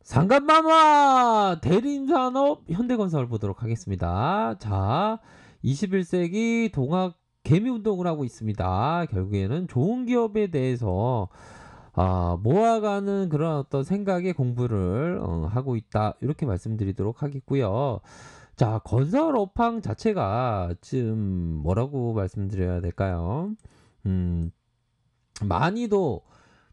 상간마마 대림산업 현대건설 보도록 하겠습니다. 자, 21세기 동학 개미운동을 하고 있습니다. 결국에는 좋은 기업에 대해서 모아가는 그런 어떤 생각의 공부를 하고 있다. 이렇게 말씀드리도록 하겠고요. 자, 건설 업황 자체가 지금 뭐라고 말씀드려야 될까요? 음, 많이도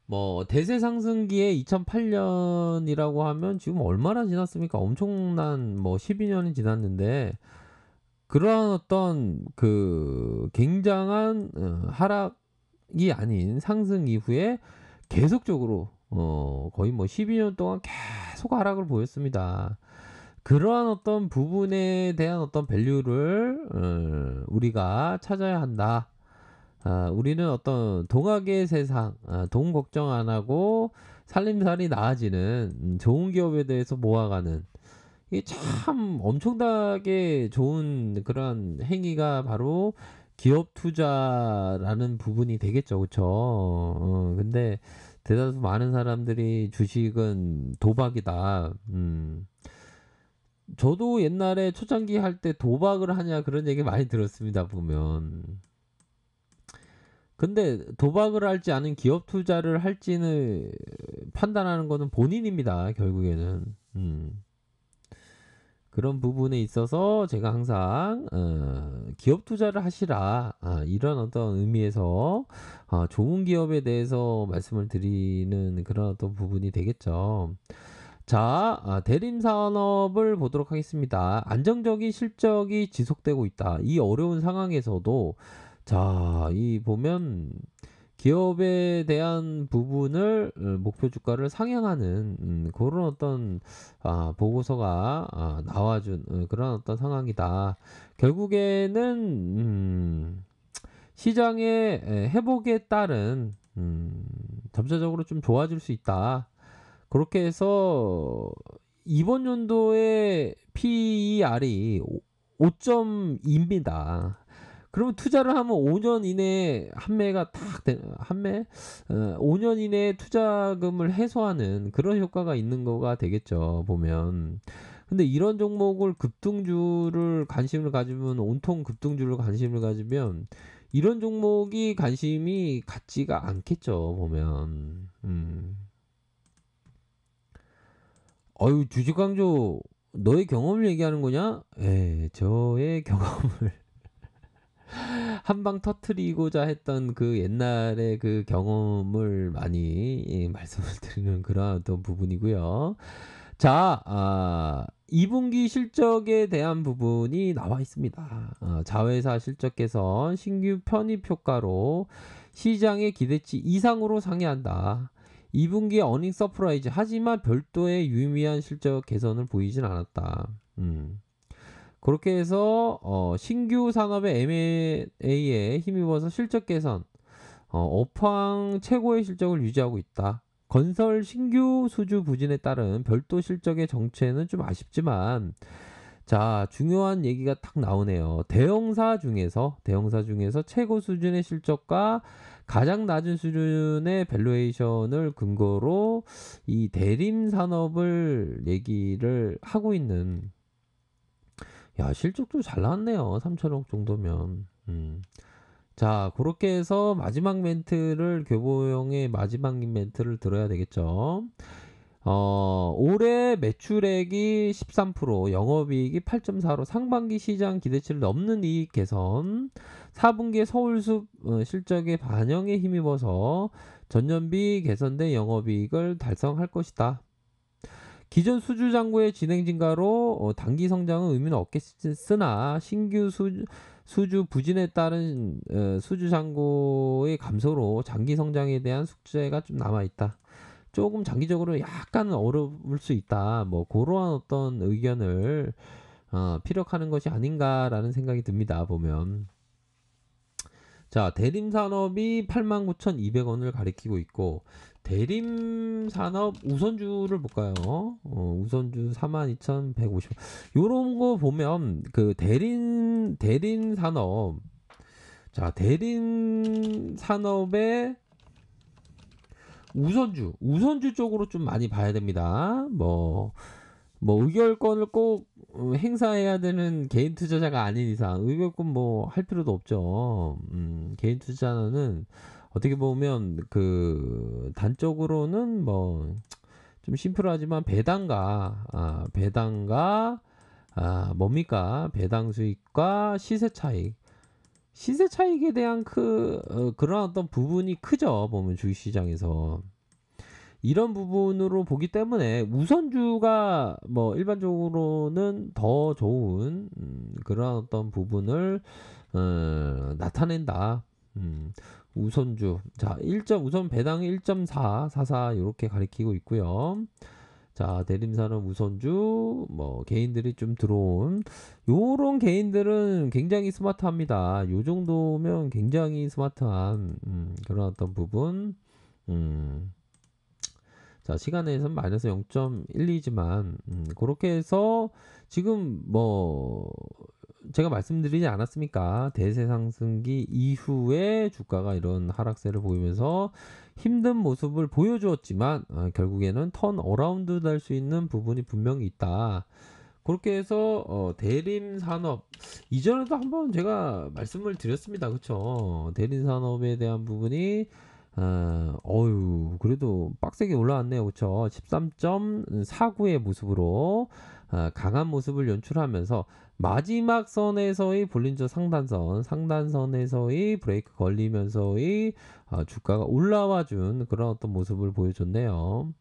뭐 대세 상승기에 2008년이라고 하면 지금 얼마나 지났습니까? 엄청난 뭐 12년이 지났는데 그러한 어떤 그 굉장한 하락이 아닌 상승 이후에 계속적으로 거의 뭐 12년 동안 계속 하락을 보였습니다. 그러한 어떤 부분에 대한 어떤 밸류를 우리가 찾아야 한다. 우리는 어떤 동학의 세상, 돈 걱정 안 하고 살림살이 나아지는 좋은 기업에 대해서 모아가는 이게 참 엄청나게 좋은 그런 행위가 바로 기업 투자라는 부분이 되겠죠, 그쵸? 근데 대다수 많은 사람들이 주식은 도박이다. 저도 옛날에 초창기 할 때 도박을 하냐 그런 얘기 많이 들었습니다, 보면. 근데 도박을 할지 아닌 기업 투자를 할지는 판단하는 거는 본인입니다. 결국에는. 그런 부분에 있어서 제가 항상 기업 투자를 하시라 이런 어떤 의미에서 좋은 기업에 대해서 말씀을 드리는 그런 어떤 부분이 되겠죠. 자, 대림 산업을 보도록 하겠습니다. 안정적인 실적이 지속되고 있다. 이 어려운 상황에서도 자, 이 보면 기업에 대한 부분을 목표 주가를 상향하는 그런 어떤 보고서가 나와준 그런 어떤 상황이다. 결국에는 시장의 회복에 따른 점차적으로 좀 좋아질 수 있다. 그렇게 해서 이번 연도의 PER이 5.2입니다. 그러면 투자를 하면 5년 이내에 한매가 딱 한매 5년 이내에 투자금을 해소하는 그런 효과가 있는 거가 되겠죠, 보면. 근데 이런 종목을 급등주를 관심을 가지면 온통 급등주를 관심을 가지면 이런 종목이 관심이 갖지가 않겠죠, 보면. 어유 주식 강조 너의 경험을 얘기하는 거냐? 예, 저의 경험을 한 방 터트리고자 했던 그 옛날의 그 경험을 많이 말씀을 드리는 그런 어떤 부분이고요. 자, 2분기 실적에 대한 부분이 나와 있습니다. 자회사 실적 개선, 신규 편입 효과로 시장의 기대치 이상으로 상회한다. 2분기 어닝 서프라이즈 하지만 별도의 유의미한 실적 개선을 보이진 않았다. 그렇게 해서 신규 산업의 M&A에 힘입어서 실적 개선, 업황 최고의 실적을 유지하고 있다. 건설 신규 수주 부진에 따른 별도 실적의 정체는 좀 아쉽지만 자, 중요한 얘기가 딱 나오네요. 대형사 중에서 최고 수준의 실적과 가장 낮은 수준의 밸류에이션을 근거로 이 대림 산업을 얘기를 하고 있는 야, 실적도 잘 나왔네요. 3천억 정도면. 자, 그렇게 해서 마지막 멘트를 교보용의 마지막 멘트를 들어야 되겠죠. 올해 매출액이 13%, 영업이익이 8.4로 상반기 시장 기대치를 넘는 이익 개선, 4분기에 서울숲 실적의 반영에 힘입어서 전년비 개선된 영업이익을 달성할 것이다. 기존 수주 잔고의 진행 증가로 단기 성장은 의미는 없겠으나 신규 수주 부진에 따른 수주 잔고의 감소로 장기 성장에 대한 숙제가 좀 남아 있다. 조금 장기적으로 약간 어려울 수 있다. 뭐 그러한 어떤 의견을 피력하는 것이 아닌가라는 생각이 듭니다. 보면. 자, 대림산업이 89,200원을 가리키고 있고 대림산업 우선주를 볼까요? 우선주 42,150원. 요런 거 보면 그 대림산업 자, 대림산업의 우선주 쪽으로 좀 많이 봐야 됩니다. 의결권을 꼭 행사해야 되는 개인 투자자가 아닌 이상 의결권 뭐 할 필요도 없죠. 개인 투자는 어떻게 보면 그 단적으로는 뭐 좀 심플하지만 배당과 뭡니까? 배당 수익과 시세 차익. 시세 차익에 대한 그런 어떤 부분이 크죠. 보면 주식시장에서. 이런 부분으로 보기 때문에 우선주가 뭐 일반적으로는 더 좋은 그런 어떤 부분을 나타낸다. 우선주. 자, 우선 배당 1.444 이렇게 가리키고 있고요. 자, 대림산업 우선주, 뭐, 개인들이 좀 들어온, 요런 개인들은 굉장히 스마트합니다. 요 정도면 굉장히 스마트한, 그런 어떤 부분, 음, 자, 시간에선 마이너스 0.12지만, 그렇게 해서 지금 뭐, 제가 말씀드리지 않았습니까? 대세 상승기 이후에 주가가 이런 하락세를 보이면서 힘든 모습을 보여주었지만, 결국에는 턴 어라운드 될 수 있는 부분이 분명히 있다. 그렇게 해서 대림 산업 이전에도 한번 제가 말씀을 드렸습니다. 그쵸? 대림 산업에 대한 부분이 그래도 빡세게 올라왔네요. 그쵸? 13.49의 모습으로 강한 모습을 연출하면서 마지막 선에서의 볼린저 상단선에서의 브레이크 걸리면서의 주가가 올라와 준 그런 어떤 모습을 보여줬네요.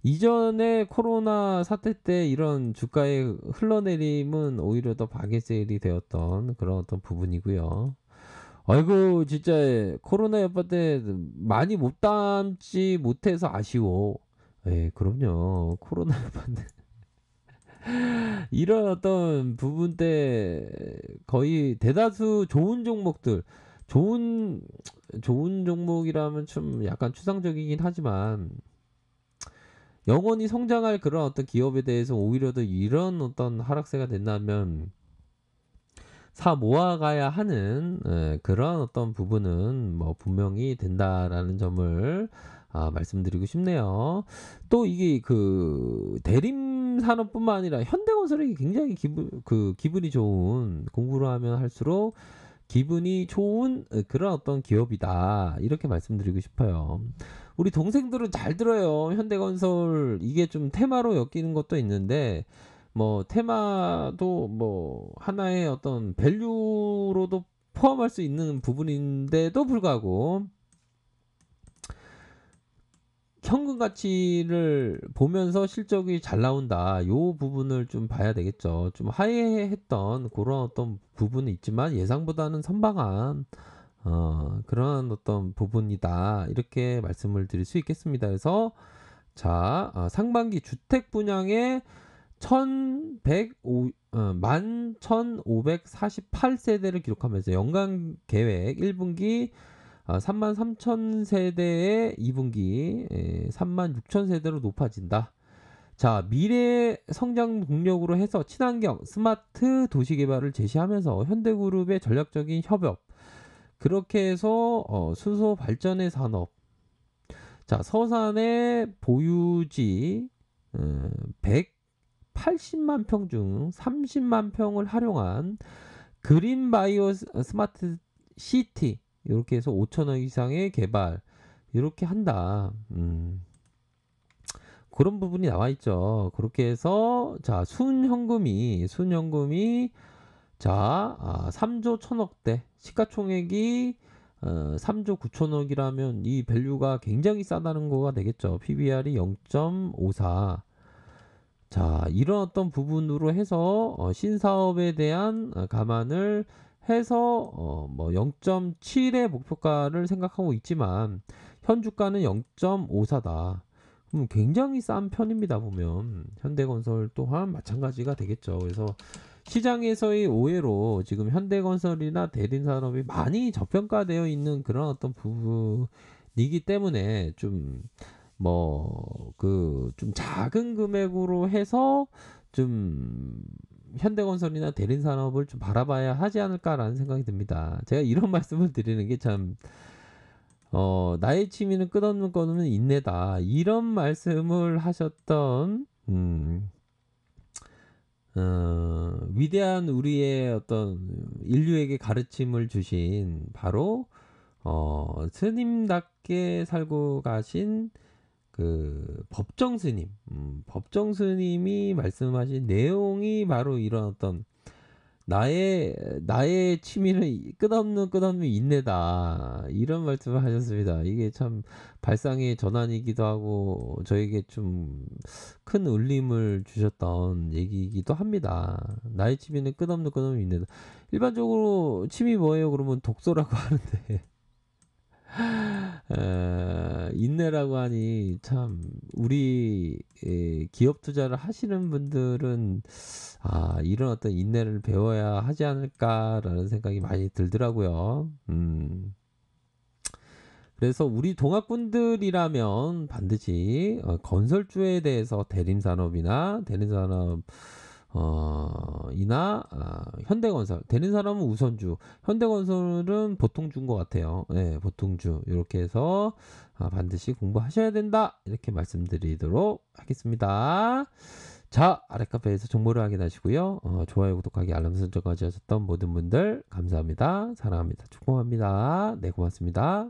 이전에 코로나 사태 때 이런 주가의 흘러내림은 오히려 더 바게세일이 되었던 그런 어떤 부분이고요. 아이고 진짜 코로나 여파 때 많이 못 담지 못해서 아쉬워. 예, 그럼요. 코로나 여파 때 이런 어떤 부분 때 거의 대다수 좋은 종목들 좋은 종목이라면 좀 약간 추상적이긴 하지만 영원히 성장할 그런 어떤 기업에 대해서 오히려 더 이런 어떤 하락세가 된다면 사 모아가야 하는 그런 어떤 부분은 뭐 분명히 된다라는 점을 말씀드리고 싶네요. 또 이게 그 대림 산업뿐만 아니라 현대건설이 굉장히 기분이 좋은 공부를 하면 할수록 기분이 좋은 그런 어떤 기업이다. 이렇게 말씀드리고 싶어요. 우리 동생들은 잘 들어요. 현대건설 이게 좀 테마로 엮이는 것도 있는데 뭐 테마도 뭐 하나의 어떤 밸류로도 포함할 수 있는 부분인데도 불구하고 현금 가치를 보면서 실적이 잘 나온다. 요 부분을 좀 봐야 되겠죠. 좀 하회했던 그런 어떤 부분이 있지만 예상보다는 선방한 그런 어떤 부분이다. 이렇게 말씀을 드릴 수 있겠습니다. 그래서 자, 상반기 주택 분양의 11,548세대를 기록하면서 연간 계획 1분기 33,000세대의 2분기 36,000세대로 높아진다. 자, 미래 성장 동력으로 해서 친환경, 스마트 도시 개발을 제시하면서 현대그룹의 전략적인 협업, 그렇게 해서 수소 발전의 산업, 자, 서산의 보유지 180만 평 중 30만 평을 활용한 그린 바이오 스마트 시티 이렇게 해서 5천억 이상의 개발 이렇게 한다. 그런 부분이 나와 있죠. 그렇게 해서 자 순현금이 자 3조 1천억대 시가총액이 3조 9천억이라면 이 밸류가 굉장히 싸다는 거가 되겠죠. PBR이 0.54. 자, 이런 어떤 부분으로 해서 신사업에 대한 감안을 해서 뭐 0.7의 목표가를 생각하고 있지만 현 주가는 0.54다. 그럼 굉장히 싼 편입니다. 보면 현대건설 또한 마찬가지가 되겠죠. 그래서 시장에서의 오해로 지금 현대건설이나 대림산업이 많이 저평가되어 있는 그런 어떤 부분이기 때문에 좀 좀 작은 금액으로 해서 좀 현대건설이나 대림산업을 좀 바라봐야 하지 않을까라는 생각이 듭니다. 제가 이런 말씀을 드리는 게 참 나의 취미는 끝없는 끊없는 인내다. 이런 말씀을 하셨던 위대한 우리의 어떤 인류에게 가르침을 주신 바로 스님답게 살고 가신 그 법정 스님, 법정 스님이 말씀하신 내용이 바로 이런 어떤 나의 취미는 끝없는 인내다. 이런 말씀을 하셨습니다. 이게 참 발상의 전환이기도 하고 저에게 좀 큰 울림을 주셨던 얘기이기도 합니다. 나의 취미는 끝없는 인내다. 일반적으로 취미 뭐예요? 그러면 독서라고 하는데 인내라고 하니 참 우리 기업 투자를 하시는 분들은 이런 어떤 인내를 배워야 하지 않을까라는 생각이 많이 들더라고요. 그래서 우리 동학분들이라면 반드시 건설주에 대해서 대림산업 이나 현대건설 대림산업은 우선주, 현대건설은 보통주인 것 같아요. 네, 보통주 이렇게 해서 반드시 공부하셔야 된다 이렇게 말씀드리도록 하겠습니다. 자, 아랫카페에서 정보를 확인하시고요. 좋아요, 구독하기, 알람 설정까지 하셨던 모든 분들 감사합니다. 사랑합니다. 축복합니다. 네, 고맙습니다.